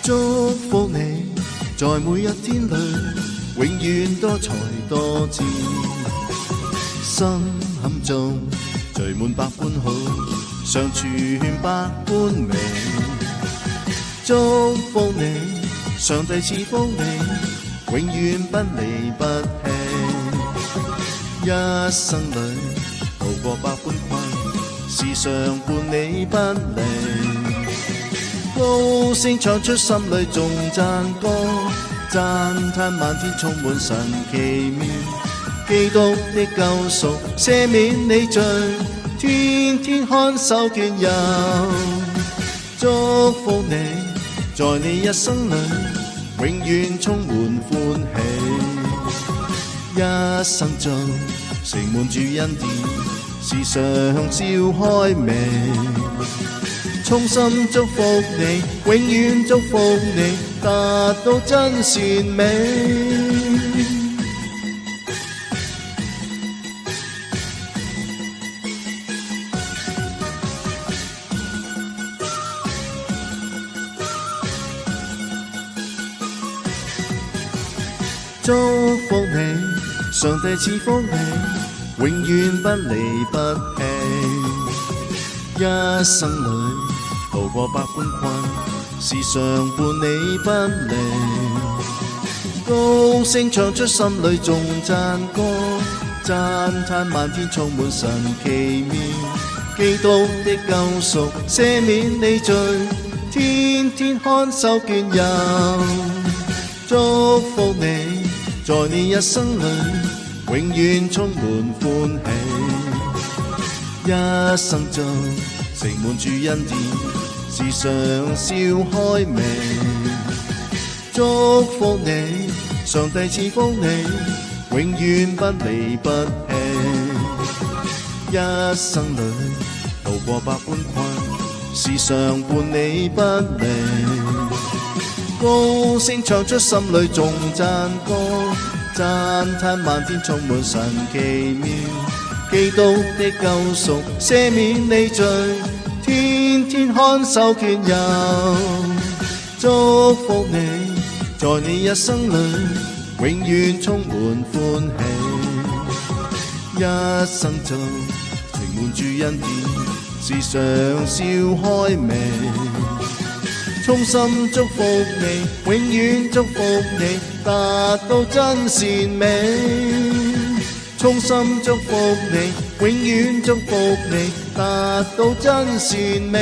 祝福你，在每一天裏，永遠多才多姿，心坎中聚滿百般好，常存百般美。祝福你，上帝賜福你，永遠不離不棄，一生裏渡過百般困，時常伴你不離。高聲唱出心裏頌讚歌，讚嘆漫天充滿神奇妙，基督的救贖赦免你罪，天天看守眷佑。祝福你，在你一生裏永遠充滿歡喜，一生中盛滿主恩典，時常笑開眉。衷心祝福你，永遠祝福你，達到真善美。祝福你，上帝賜福你，永遠不離不棄，一生裏渡過百般困，時常伴你不離。高聲唱出心裏頌讚歌，讚嘆漫天充滿神奇妙，基督的救贖赦免你罪，天天看守眷佑。祝福你，在你一生裏永遠充滿歡喜，一生中盛滿主恩典，時常笑開眉。祝福你，上帝賜福你，永遠不離不棄，一生裏渡過百般困，時常伴你不離。高聲唱出心裏頌讚歌，讚嘆漫天充滿神奇妙，基督的救贖赦免你罪，天天看守眷佑。祝福你，在你一生裏永遠充滿歡喜，一生中盛滿主恩典，時常笑開眉。衷心祝福你，永遠祝福你，達到真善美。衷心祝福你，永遠祝福你，達到真善美。